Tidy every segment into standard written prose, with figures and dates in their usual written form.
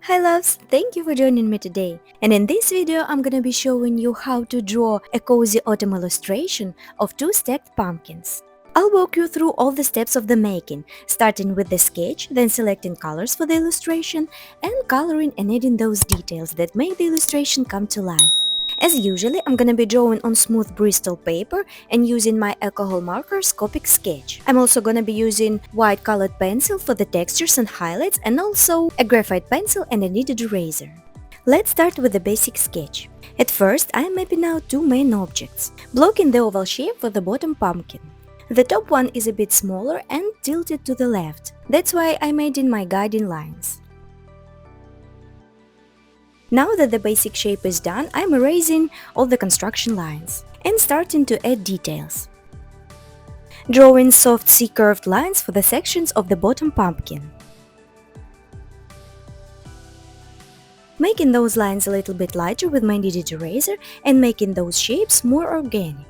Hi loves, thank you for joining me today. And in this video, I'm gonna be showing you how to draw a cozy autumn illustration of two stacked pumpkins. I'll walk you through all the steps of the making, starting with the sketch, then selecting colors for the illustration, and coloring and adding those details that make the illustration come to life. As usually, I'm gonna be drawing on smooth Bristol paper and using my alcohol markers Copic Sketch. I'm also gonna be using white colored pencil for the textures and highlights, and also a graphite pencil and a kneaded eraser. Let's start with the basic sketch. At first, I'm mapping out two main objects, blocking the oval shape for the bottom pumpkin. The top one is a bit smaller and tilted to the left. That's why I made in my guiding lines. Now that the basic shape is done, I'm erasing all the construction lines and starting to add details. Drawing soft C-curved lines for the sections of the bottom pumpkin. Making those lines a little bit lighter with my kneaded eraser and making those shapes more organic.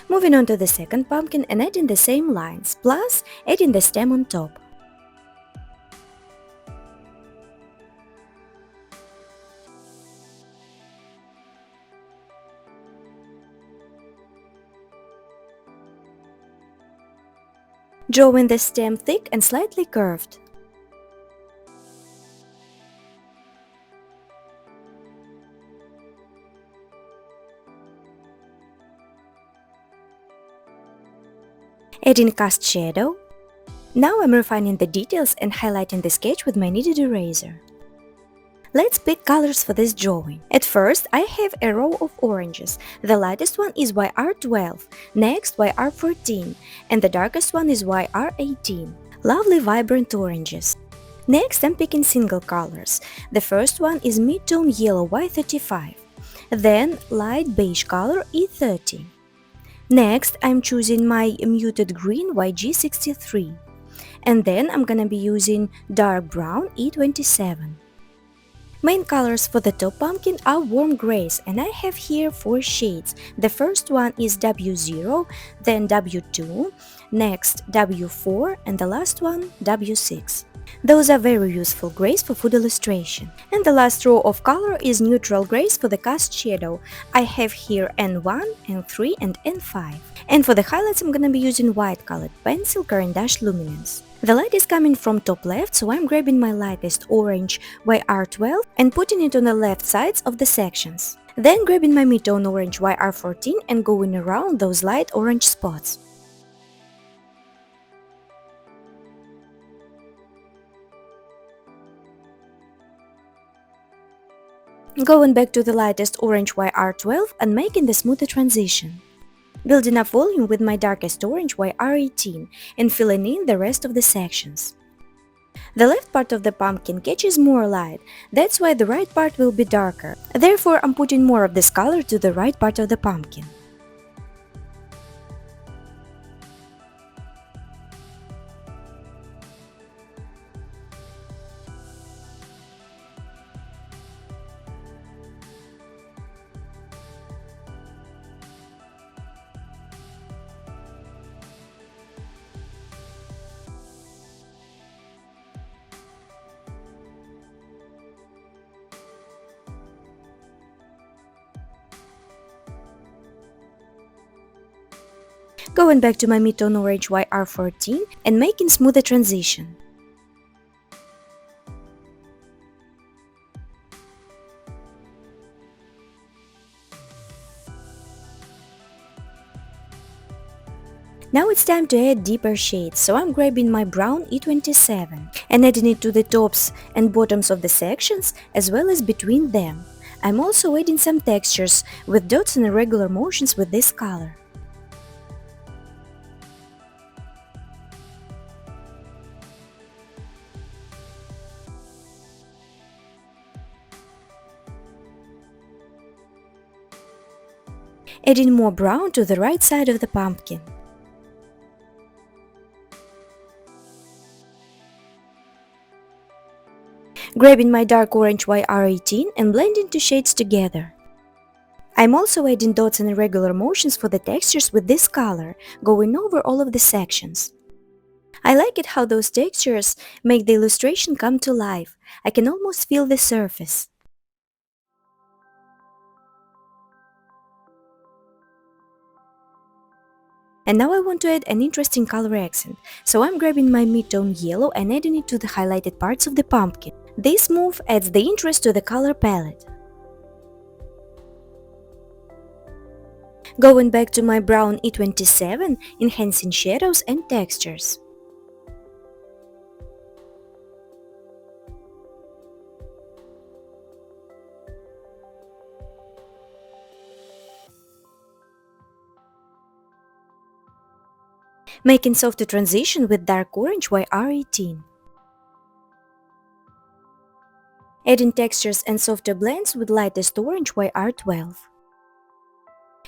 Moving on to the second pumpkin and adding the same lines, plus adding the stem on top. Drawing the stem thick and slightly curved. Adding cast shadow. Now I'm refining the details and highlighting the sketch with my kneaded eraser. Let's pick colors for this drawing. At first, I have a row of oranges. The lightest one is YR12, next YR14, and the darkest one is YR18. Lovely vibrant oranges. Next, I'm picking single colors. The first one is mid-tone yellow Y35, then light beige color E30. Next, I'm choosing my muted green YG63, and then I'm gonna be using dark brown E27. Main colors for the top pumpkin are warm grays, and I have here 4 shades. The first one is W0, then W2, next W4, and the last one W6. Those are very useful grays for food illustration. And the last row of color is neutral grays for the cast shadow. I have here N1, N3 and N5. And for the highlights I'm gonna be using white colored pencil Carandache Luminance. The light is coming from top left, so I'm grabbing my lightest orange YR12 and putting it on the left sides of the sections. Then grabbing my mid-tone orange YR14 and going around those light orange spots. Going back to the lightest orange YR12 and making the smoother transition. Building up volume with my darkest orange YR18 and filling in the rest of the sections. The left part of the pumpkin catches more light, that's why the right part will be darker. Therefore, I'm putting more of this color to the right part of the pumpkin. Going back to my mid-tone orange YR14 and making smoother transition. Now it's time to add deeper shades, so I'm grabbing my brown E27 and adding it to the tops and bottoms of the sections as well as between them. I'm also adding some textures with dots and irregular motions with this color. Adding more brown to the right side of the pumpkin. Grabbing my dark orange YR18 and blending two shades together. I'm also adding dots and irregular motions for the textures with this color, going over all of the sections. I like it how those textures make the illustration come to life. I can almost feel the surface. And now I want to add an interesting color accent, so I'm grabbing my mid-tone yellow and adding it to the highlighted parts of the pumpkin. This move adds the interest to the color palette. Going back to my brown E27, enhancing shadows and textures. Making softer transition with dark orange YR18. Adding textures and softer blends with lightest orange YR12.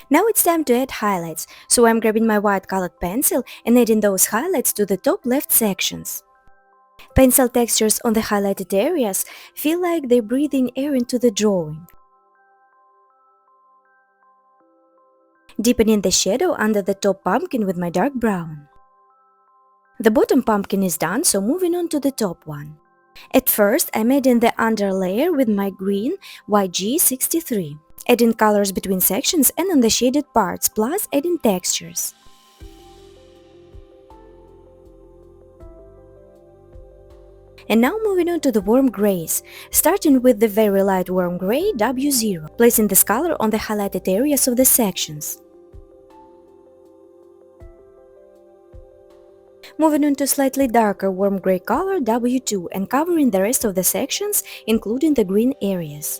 Now it's time to add highlights, so I'm grabbing my white colored pencil and adding those highlights to the top left sections. Pencil textures on the highlighted areas feel like they're breathing air into the drawing. Deepening the shadow under the top pumpkin with my dark brown. The bottom pumpkin is done, so moving on to the top one. At first, I'm adding the under layer with my green YG63, adding colors between sections and on the shaded parts, plus adding textures. And now moving on to the warm grays, starting with the very light warm gray W0, placing this color on the highlighted areas of the sections. Moving on to slightly darker warm gray color W2 and covering the rest of the sections, including the green areas.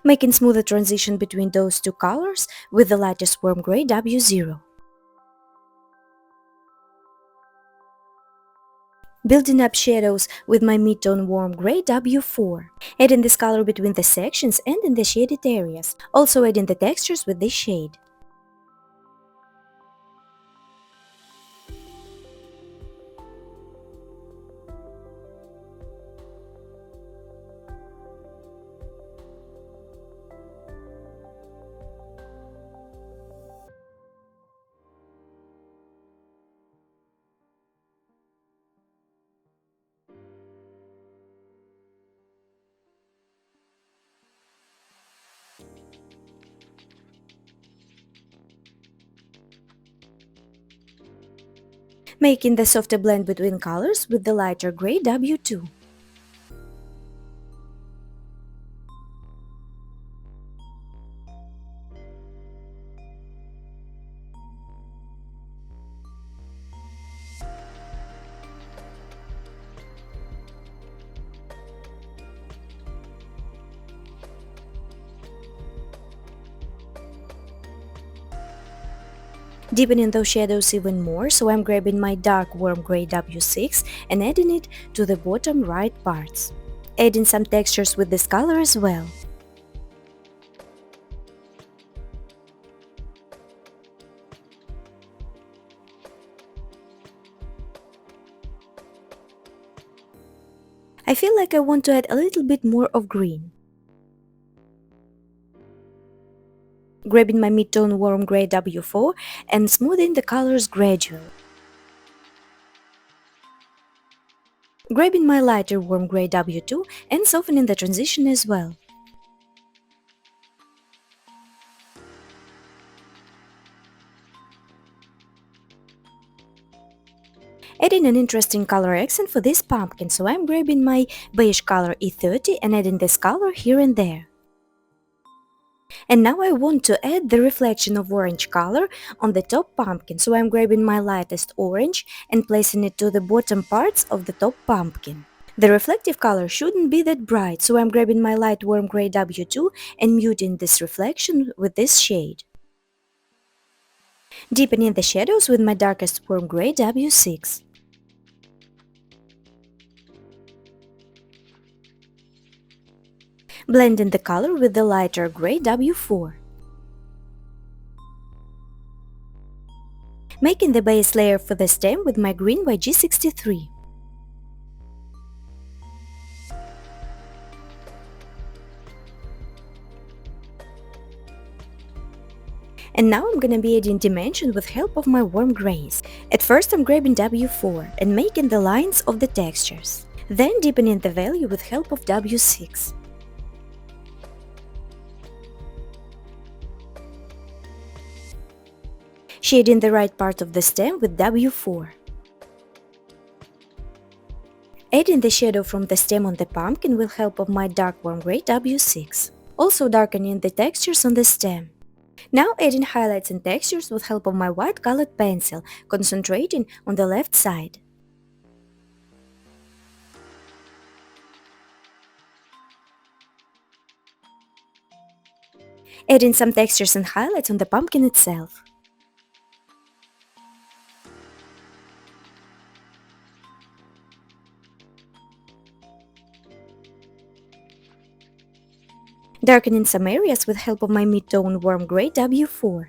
Making smoother transition between those two colors with the lightest warm gray W0. Building up shadows with my mid-tone warm gray W4, adding this color between the sections and in the shaded areas, also adding the textures with this shade. Making the softer blend between colors with the lighter gray W2. Deepening those shadows even more, so I'm grabbing my dark warm gray W6 and adding it to the bottom right parts. Adding some textures with this color as well. I feel like I want to add a little bit more of green. Grabbing my mid-tone warm gray W4 and smoothing the colors gradually. Grabbing my lighter warm gray W2 and softening the transition as well. Adding an interesting color accent for this pumpkin, so I'm grabbing my beige color E30 and adding this color here and there. And now I want to add the reflection of orange color on the top pumpkin, so I'm grabbing my lightest orange and placing it to the bottom parts of the top pumpkin. The reflective color shouldn't be that bright, so I'm grabbing my light warm gray W2 and muting this reflection with this shade. Deepening the shadows with my darkest warm gray W6. Blending the color with the lighter gray W4. Making the base layer for the stem with my green YG63. And now I'm gonna be adding dimension with help of my warm grays. At first I'm grabbing W4 and making the lines of the textures. Then deepening the value with help of W6. Shading the right part of the stem with W4. Adding the shadow from the stem on the pumpkin with help of my dark warm gray W6. Also darkening the textures on the stem. Now adding highlights and textures with help of my white colored pencil, concentrating on the left side. Adding some textures and highlights on the pumpkin itself. Darkening some areas with help of my mid-tone warm gray W4.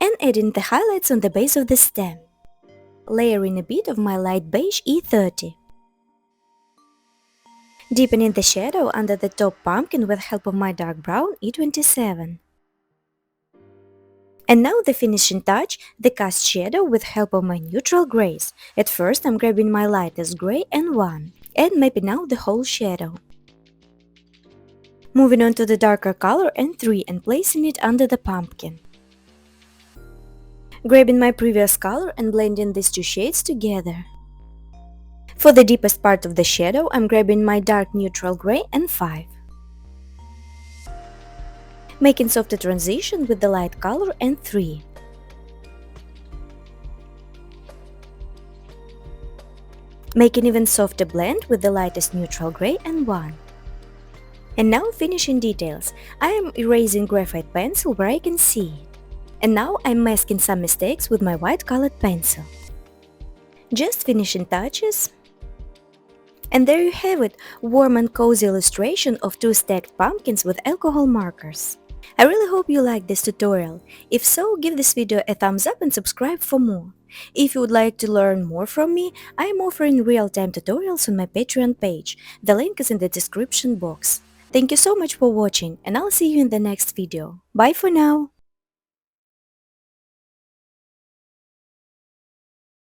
And adding the highlights on the base of the stem. Layering a bit of my light beige E30. Deepening the shadow under the top pumpkin with help of my dark brown E27. And now the finishing touch, the cast shadow with help of my neutral grays. At first I'm grabbing my lightest gray N1 and mapping out the whole shadow. Moving on to the darker color N3 and placing it under the pumpkin. Grabbing my previous color and blending these two shades together. For the deepest part of the shadow, I'm grabbing my dark neutral gray N5. Making softer transition with the light color N3. Making even softer blend with the lightest neutral gray N1. And now finishing details. I am erasing graphite pencil where I can see it. And now I'm masking some mistakes with my white colored pencil. Just finishing touches. And there you have it, warm and cozy illustration of two stacked pumpkins with alcohol markers. I really hope you liked this tutorial. If so, give this video a thumbs up and subscribe for more. If you would like to learn more from me, I am offering real-time tutorials on my Patreon page. The link is in the description box. Thank you so much for watching, and I'll see you in the next video. Bye for now!